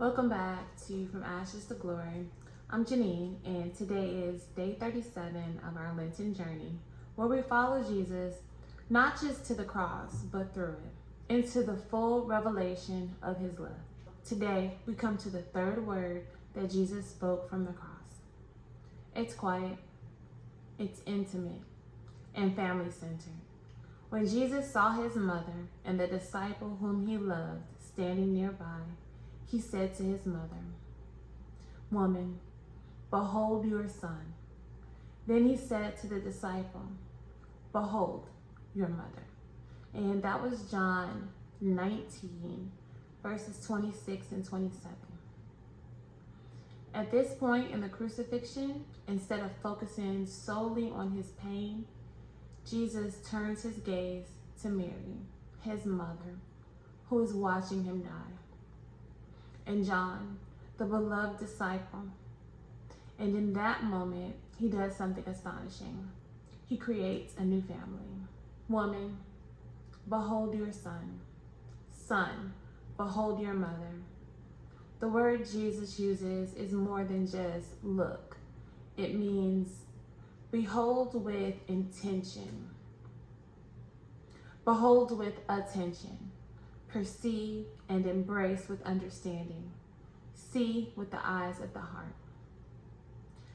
Welcome back to From Ashes to Glory. I'm Janine, and today is day 37 of our Lenten journey, where we follow Jesus not just to the cross, but through it, into the full revelation of his love. Today, we come to the third word that Jesus spoke from the cross. It's quiet, it's intimate, and family-centered. When Jesus saw his mother and the disciple whom he loved standing nearby, he said to his mother, "Woman, behold your son." Then he said to the disciple, "Behold your mother." And that was John 19, verses 26 and 27. At this point in the crucifixion, instead of focusing solely on his pain, Jesus turns his gaze to Mary, his mother, who is watching him die, and John, the beloved disciple. And in that moment, he does something astonishing. He creates a new family. Woman, behold your son. Son, behold your mother. The word Jesus uses is more than just look. It means behold with intention. Behold with attention. Perceive and embrace with understanding. See with the eyes of the heart.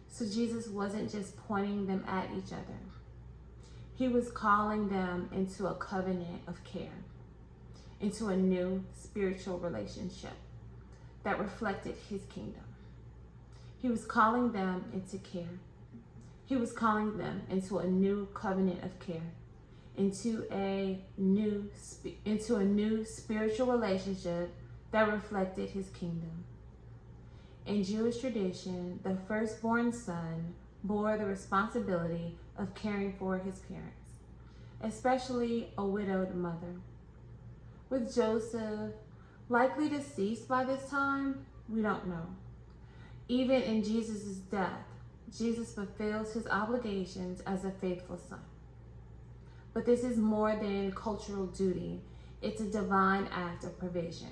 So Jesus wasn't just pointing them at each other. He was calling them into a covenant of care, into a new spiritual relationship that reflected his kingdom. He was calling them into care. He was calling them into a new covenant of care, into a new spiritual relationship that reflected his kingdom. In Jewish tradition, the firstborn son bore the responsibility of caring for his parents, especially a widowed mother. With Joseph likely deceased by this time, we don't know. Even in Jesus' death, Jesus fulfills his obligations as a faithful son. But this is more than cultural duty. It's a divine act of provision.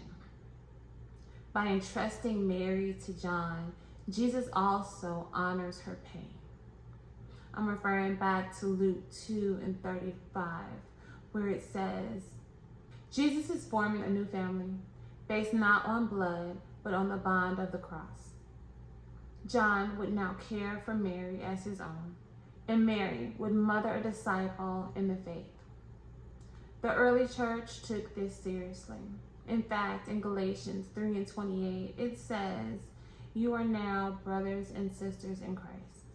By entrusting Mary to John, Jesus also honors her pain. I'm referring back to Luke 2 and 35, where it says, Jesus is forming a new family based not on blood, but on the bond of the cross. John would now care for Mary as his own, and Mary would mother a disciple in the faith. The early church took this seriously. In fact, in Galatians 3 and 28, it says, "You are now brothers and sisters in Christ."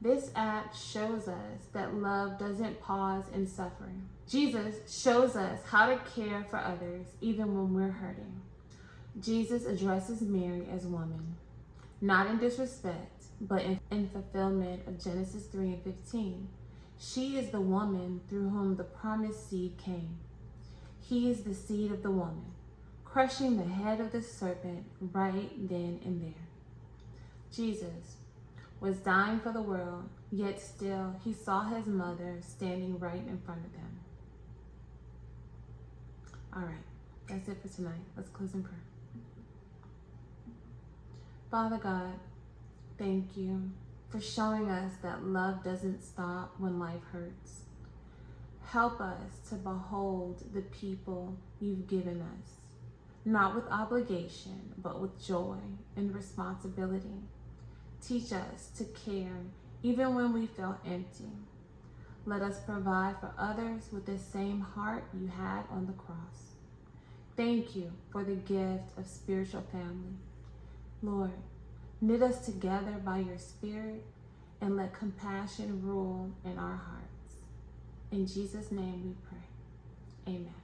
This act shows us that love doesn't pause in suffering. Jesus shows us how to care for others even when we're hurting. Jesus addresses Mary as woman, not in disrespect, but in fulfillment of Genesis 3 and 15. She is the woman through whom the promised seed came. He is the seed of the woman, crushing the head of the serpent right then and there. Jesus was dying for the world, yet still he saw his mother standing right in front of him. All right, that's it for tonight. Let's close in prayer. Father God, thank you for showing us that love doesn't stop when life hurts. Help us to behold the people you've given us, not with obligation, but with joy and responsibility. Teach us to care even when we feel empty. Let us provide for others with the same heart you had on the cross. Thank you for the gift of spiritual family. Lord, knit us together by your Spirit and let compassion rule in our hearts. In Jesus' name we pray. Amen.